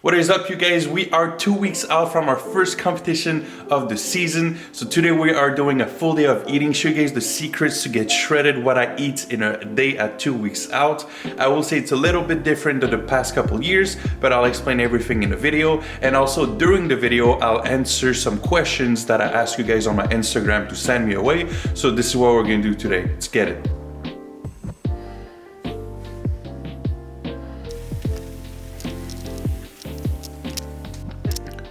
What is up, you guys? We are 2 weeks out from our first competition of the season. So today we are doing a full day of eating. Show you guys the secrets to get shredded, what I eat in a day at 2 weeks out. I will say it's a little bit different than the past couple years, but I'll explain everything in the video. And also during the video, I'll answer some questions that I asked you guys on my Instagram to send me away. So this is what we're gonna do today. Let's get it.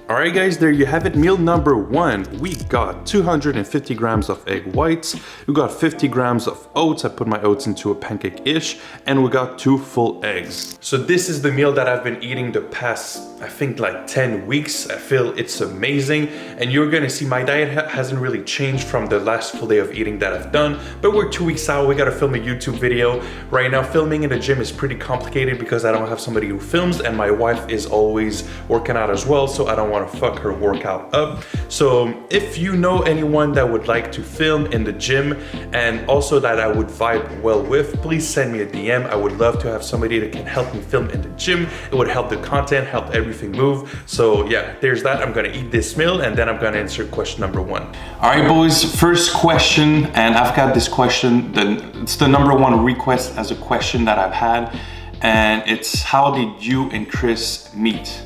Alright guys, there you have it. Meal number one. We got 250 grams of egg whites. We got 50 grams of oats. I put my oats into a pancake-ish. And we got 2 full eggs. So this is the meal that I've been eating the past, I think like 10 weeks. I feel it's amazing. And you're gonna see my diet hasn't really changed from the last full day of eating that I've done. But we're 2 weeks out. We gotta film a YouTube video. Right now, filming in the gym is pretty complicated because I don't have somebody who films and my wife is always working out as well. So I don't want to fuck her workout up. So if you know anyone that would like to film in the gym and also that I would vibe well with, please send me a DM. I would love to have somebody that can help me film in the gym. It would help the content, help everything move. So yeah, there's that. I'm gonna eat this meal and then I'm gonna answer question number one. All right, boys, first question, and I've got this question, it's the number one request as a question that I've had, and it's how did you and Chris meet?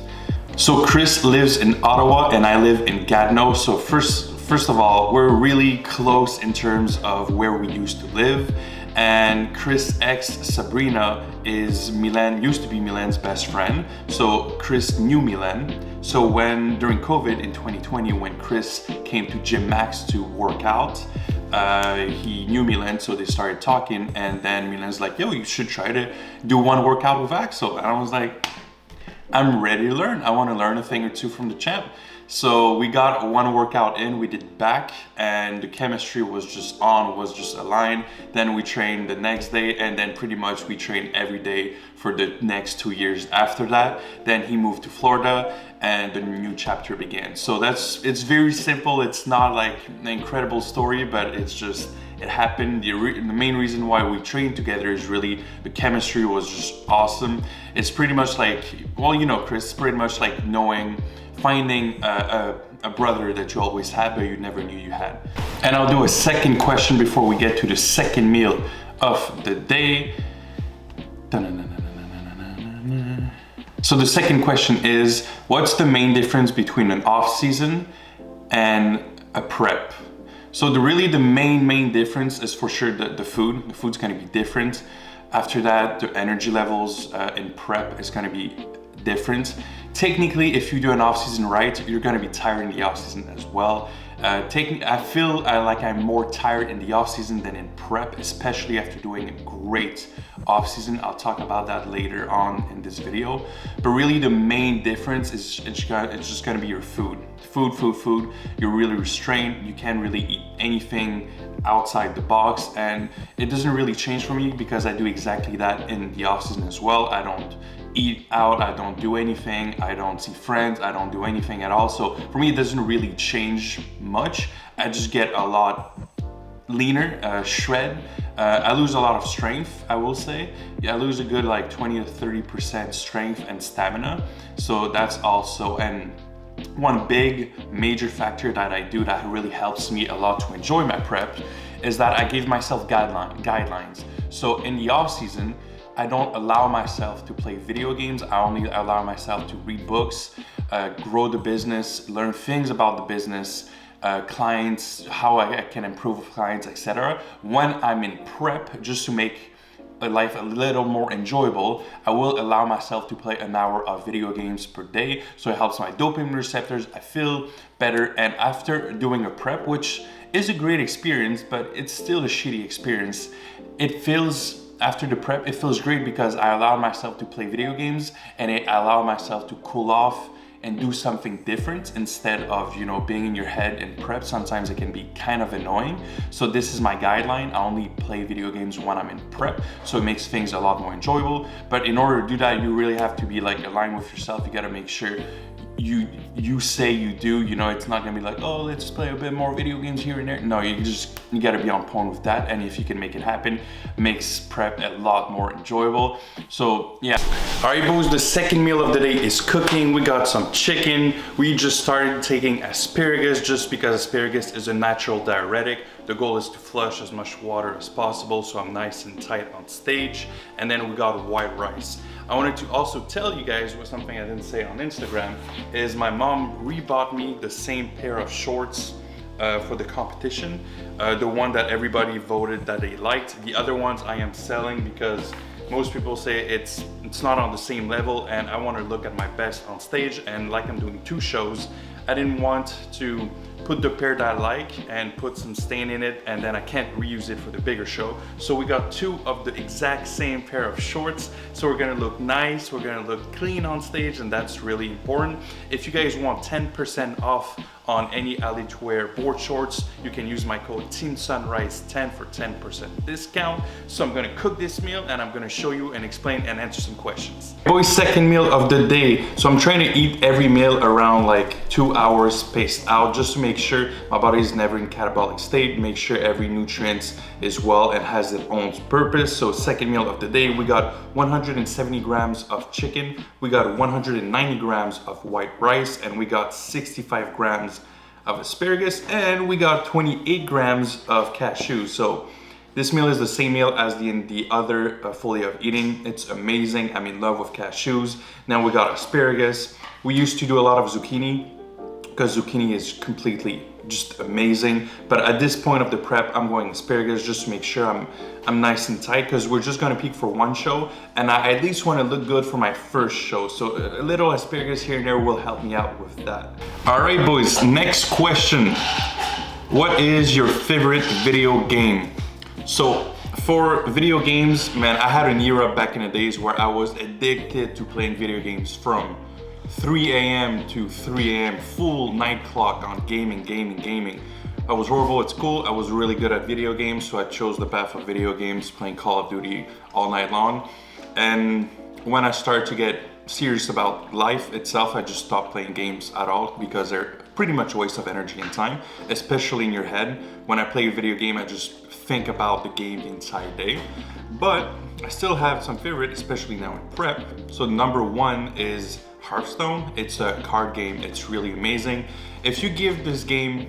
So Chris lives in Ottawa and I live in Gatineau. So first of all, we're really close in terms of where we used to live. And Chris' ex, Sabrina, used to be Milan's best friend. So Chris knew Milan. So during COVID in 2020, when Chris came to Gym Max to work out, he knew Milan, so they started talking. And then Milan's like, yo, you should try to do one workout with Axel. And I was like, I'm ready to learn. I want to learn a thing or two from the champ. So we got one workout in, we did back, and the chemistry was just aligned. Then we trained the next day, and then pretty much we trained every day for the next 2 years after that. Then he moved to Florida and the new chapter began. So it's very simple. It's not like an incredible story, but it happened. The main reason why we trained together is really the chemistry was just awesome. It's pretty much like, well, you know, Chris, pretty much like finding a brother that you always had, but you never knew you had. And I'll do a second question before we get to the second meal of the day. So the second question is, what's the main difference between an off season and a prep? So the main difference is for sure the food. The food's gonna be different. After that, the energy levels in prep is gonna be different. Technically, if you do an off-season right, you're gonna be tired in the off-season as well. I feel like I'm more tired in the off-season than in prep, especially after doing a great off-season. I'll talk about that later on in this video. But really the main difference is it's just gonna be your food. Food. You're really restrained. You can't really eat anything outside the box, and it doesn't really change for me because I do exactly that in the off-season as well. I don't eat out, I don't do anything, I don't see friends, I don't do anything at all. So for me, it doesn't really change much. I just get a lot leaner, shred. I lose a lot of strength, I will say. Yeah, I lose a good like 20 to 30% strength and stamina. So that's also, and one big major factor that I do that really helps me a lot to enjoy my prep is that I give myself guidelines. So in the off season, I don't allow myself to play video games. I only allow myself to read books, grow the business, learn things about the business, clients, how I can improve with clients, etc. When I'm in prep, just to make life a little more enjoyable, I will allow myself to play an hour of video games per day. So it helps my dopamine receptors. I feel better. And after doing a prep, which is a great experience, but it's still a shitty experience, after the prep, it feels great because I allow myself to play video games and I allow myself to cool off and do something different instead of, you know, being in your head in prep. Sometimes it can be kind of annoying. So this is my guideline. I only play video games when I'm in prep. So it makes things a lot more enjoyable. But in order to do that, you really have to be like aligned with yourself. You got to make sure you say you do. You know, it's not gonna be like, oh, let's play a bit more video games here and there. No, you gotta be on point with that. And if you can make it happen, makes prep a lot more enjoyable. So yeah. All right, boys, the second meal of the day is cooking. We got some chicken. We just started taking asparagus just because asparagus is a natural diuretic. The goal is to flush as much water as possible, so I'm nice and tight on stage. And then we got white rice. I wanted to also tell you guys what something I didn't say on Instagram is my mom rebought me the same pair of shorts for the competition. The one that everybody voted that they liked. The other ones I am selling because most people say it's not on the same level, and I want to look at my best on stage. And like I'm doing 2 shows, I didn't want to put the pair that I like and put some stain in it, and then I can't reuse it for the bigger show. So we got 2 of the exact same pair of shorts. So we're gonna look nice, we're gonna look clean on stage, and that's really important. If you guys want 10% off on any Ali to wear board shorts, you can use my code TEAMSUNRISE10 for 10% discount. So I'm gonna cook this meal and I'm gonna show you and explain and answer some questions. Boys, second meal of the day. So I'm trying to eat every meal around like 2 hours spaced out, just to make sure my body is never in catabolic state, make sure every nutrient is well and has its own purpose. So second meal of the day, we got 170 grams of chicken, we got 190 grams of white rice, and we got 65 grams of asparagus, and we got 28 grams of cashews. So this meal is the same meal as the other fully of eating. It's amazing. I'm in love with cashews. Now we got asparagus. We used to do a lot of zucchini because zucchini is completely just amazing. But at this point of the prep, I'm going asparagus just to make sure I'm nice and tight, because we're just gonna peak for 1 show, and I at least want to look good for my first show. So a little asparagus here and there will help me out with that. All right, boys, next question. What is your favorite video game? So for video games, man, I had an era back in the days where I was addicted to playing video games from 3 a.m. to 3 a.m. full night clock on gaming. I was horrible at school. I was really good at video games, so I chose the path of video games, playing Call of Duty all night long. And when I started to get serious about life itself, I just stopped playing games at all, because they're pretty much a waste of energy and time, especially in your head. When I play a video game, I just think about the game the entire day. But I still have some favorite, especially now in prep. So number 1 is Hearthstone. It's a card game. It's really amazing. If you give this game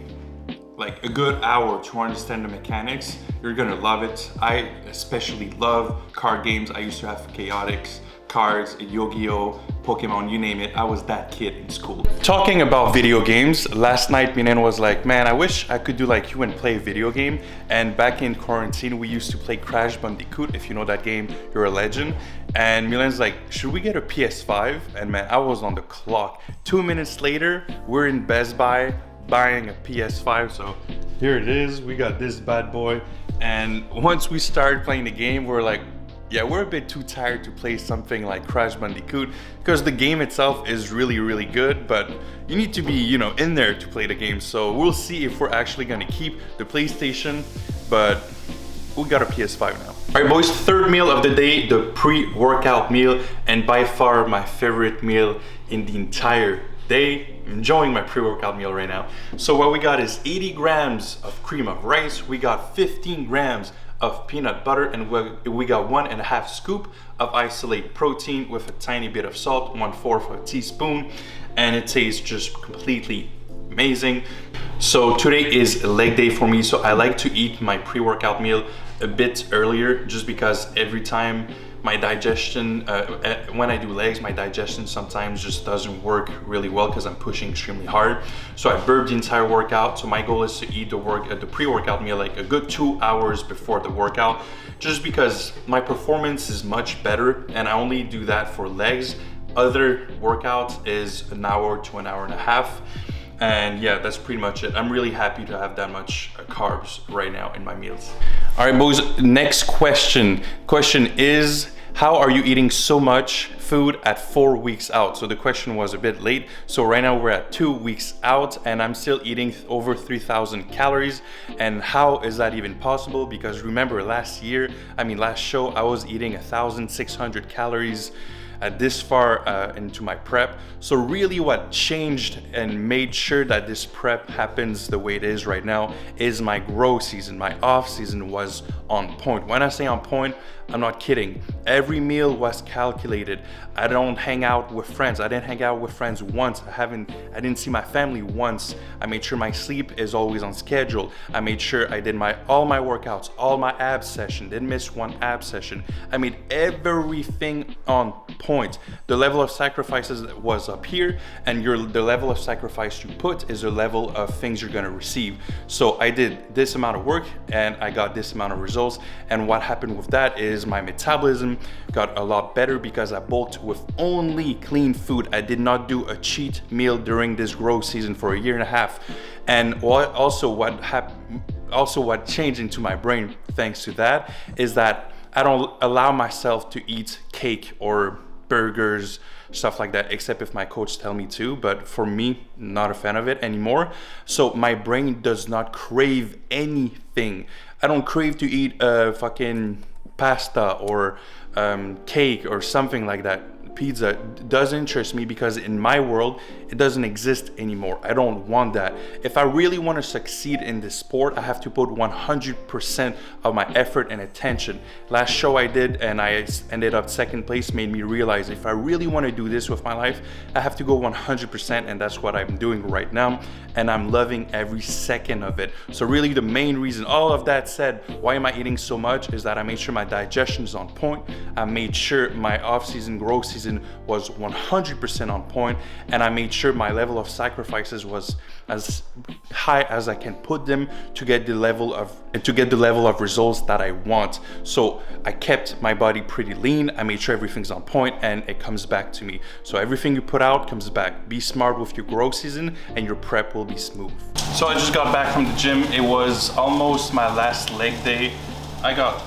like a good hour to understand the mechanics, you're gonna love it. I especially love card games. I used to have Chaotix cards, Yu-Gi-Oh, Pokemon, you name it. I was that kid in school. Talking about video games, last night Minan was like, man, I wish I could do like you and play a video game. And back in quarantine, we used to play Crash Bandicoot. If you know that game, you're a legend. And Milan's like, should we get a PS5? And man, I was on the clock. 2 minutes later, we're in Best Buy buying a PS5. So here it is, we got this bad boy. And once we started playing the game, we're like, yeah, we're a bit too tired to play something like Crash Bandicoot, because the game itself is really good, but you need to be, you know, in there to play the game. So we'll see if we're actually gonna keep the PlayStation, but we got a PS5 now. All right, boys, third meal of the day, the pre-workout meal, and by far my favorite meal in the entire day. I'm enjoying my pre-workout meal right now. So what we got is 80 grams of cream of rice, we got 15 grams of peanut butter, and we got 1.5 scoop of isolate protein with a tiny bit of salt, 1/4 of a teaspoon, and it tastes just completely amazing. So today is leg day for me, so I like to eat my pre-workout meal a bit earlier, just because every time my digestion, when I do legs, my digestion sometimes just doesn't work really well because I'm pushing extremely hard. So I burp the entire workout. So my goal is to eat the pre-workout meal like a good 2 hours before the workout, just because my performance is much better, and I only do that for legs. Other workouts is an hour to an hour and a half. And yeah, that's pretty much it. I'm really happy to have that much carbs right now in my meals. All right, boys, next question. Question is, how are you eating so much food at 4 weeks out? So the question was a bit late. So right now we're at 2 weeks out and I'm still eating over 3,000 calories. And how is that even possible? Because remember last show, I was eating 1,600 calories this far into my prep. So really what changed and made sure that this prep happens the way it is right now is my grow season. My off season was on point. When I say on point, I'm not kidding. Every meal was calculated. I don't hang out with friends. I didn't hang out with friends once. I didn't see my family once. I made sure my sleep is always on schedule. I made sure I did all my workouts, all my ab session, didn't miss one ab session. I made everything on point. The level of sacrifices was up here, and the level of sacrifice you put is the level of things you're gonna receive. So I did this amount of work and I got this amount of results. And what happened with that is my metabolism got a lot better because I bulked with only clean food. I did not do a cheat meal during this growth season for a year and a half. And also what changed into my brain thanks to that is that I don't allow myself to eat cake or burgers, stuff like that, except if my coach tell me to. But for me, not a fan of it anymore. So my brain does not crave anything. I don't crave to eat fucking pasta or cake or something like that. Pizza doesn't interest me because in my world, it doesn't exist anymore. I don't want that. If I really want to succeed in this sport, I have to put 100% of my effort and attention. Last show I did and I ended up second place made me realize if I really want to do this with my life, I have to go 100%, and that's what I'm doing right now. And I'm loving every second of it. So really the main reason, all of that said, why am I eating so much is that I made sure my digestion is on point. I made sure my off-season, growth season was 100% on point, and I made sure my level of sacrifices was as high as I can put them to get the level of results that I want. So I kept my body pretty lean. I made sure everything's on point and it comes back to me. So everything you put out comes back. Be smart with your growth season and your prep will be smooth. So I just got back from the gym. It was almost my last leg day. I got,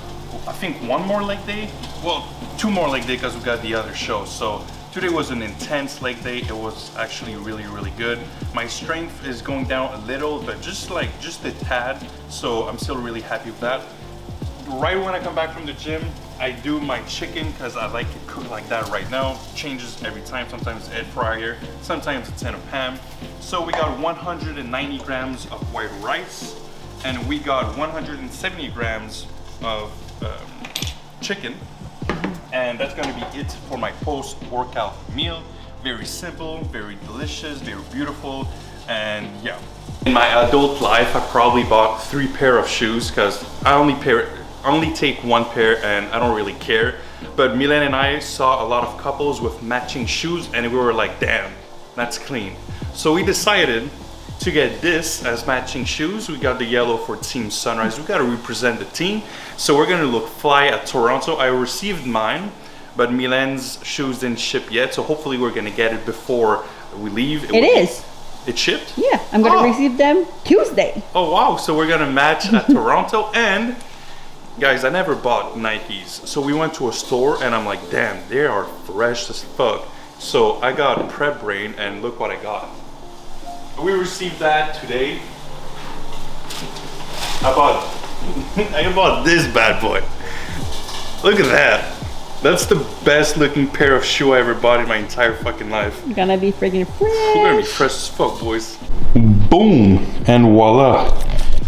I think, one more leg day. Well, 2 more leg day because we got the other show. So today was an intense leg day. It was actually really, really good. My strength is going down a little, but just a tad. So I'm still really happy with that. Right when I come back from the gym, I do my chicken because I like it cooked like that right now. Changes every time. Sometimes it's air fryer, sometimes it's in a pan. So we got 190 grams of white rice, and we got 170 grams of chicken. And that's gonna be it for my post-workout meal. Very simple, very delicious, very beautiful, and yeah. In my adult life, I probably bought 3 pair of shoes because I only take 1 pair and I don't really care. But Milan and I saw a lot of couples with matching shoes and we were like, damn, that's clean. So we decided to get this as matching shoes. We got the yellow for Team Sunrise. We gotta represent the team. So we're gonna look fly at Toronto. I received mine, but Milan's shoes didn't ship yet. So hopefully we're gonna get it before we leave. It shipped? Yeah, I'm gonna receive them Tuesday. Oh wow, so we're gonna match at Toronto. And guys, I never bought Nikes. So we went to a store and I'm like, damn, they are fresh as fuck. So I got prep brain and look what I got. We received that today. I bought this bad boy. Look at that. That's the best looking pair of shoe I ever bought in my entire fucking life. You're gonna be freaking fresh. We're gonna be fresh as fuck, boys. Boom, and voila.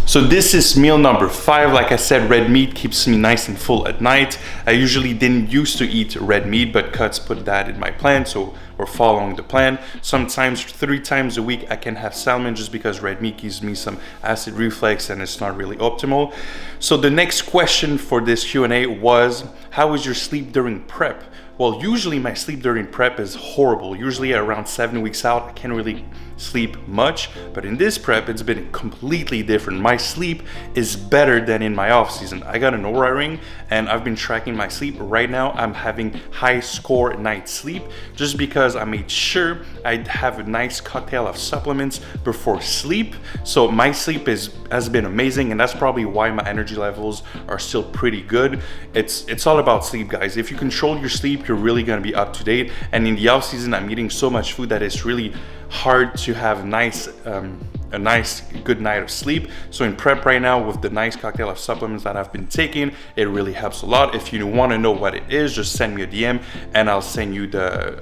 So this is meal number 5. Like I said, red meat keeps me nice and full at night. I usually didn't used to eat red meat, but Cuts put that in my plan, so we're following the plan. Sometimes 3 times a week I can have salmon just because red meat gives me some acid reflux and it's not really optimal. So the next question for this Q&A was, how was your sleep during prep? Well, usually my sleep during prep is horrible. Usually around 7 weeks out, I can't really sleep much, but in this prep, it's been completely different. My sleep is better than in my off season. I got an Oura ring and I've been tracking my sleep. Right now, I'm having high score night sleep just because I made sure I'd have a nice cocktail of supplements before sleep. So my sleep has been amazing, and that's probably why my energy levels are still pretty good. It's all about sleep, guys. If you control your sleep, you're really gonna be up to date. And in the off season, I'm eating so much food that it's really hard to have a nice good night of sleep. So in prep right now, with the nice cocktail of supplements that I've been taking, it really helps a lot. If you want to know what it is, just send me a DM and I'll send you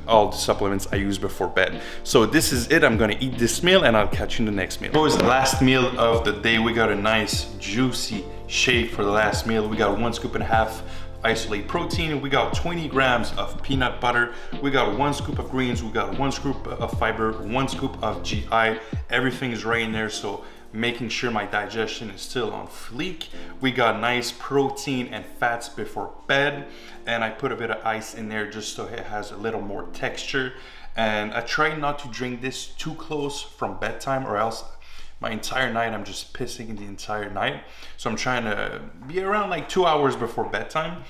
all the supplements I use before bed. So this is it. I'm gonna eat this meal and I'll catch you in the next meal. Boys, last meal of the day. We got a nice juicy shake for the last meal. We got 1.5 scoops isolate protein, we got 20 grams of peanut butter, we got 1 scoop of greens, we got 1 scoop of fiber, 1 scoop of GI. Everything is right in there, so making sure my digestion is still on fleek. We got nice protein and fats before bed, and I put a bit of ice in there just so it has a little more texture. And I try not to drink this too close from bedtime, or else my entire night I'm just pissing the entire night. So I'm trying to be around like 2 hours before bedtime.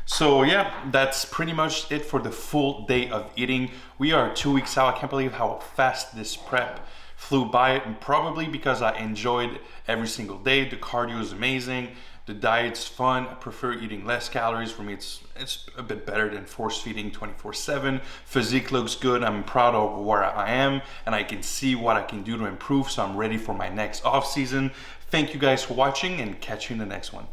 So yeah, that's pretty much it for the full day of eating. We are 2 weeks out. I can't believe how fast this prep flew by, and probably because I enjoyed every single day. The cardio is amazing, the diet's fun. I prefer eating less calories. For me, it's a bit better than force feeding 24/7. Physique looks good. I'm proud of where I am, and I can see what I can do to improve. So I'm ready for my next off season. Thank you guys for watching, and catch you in the next one.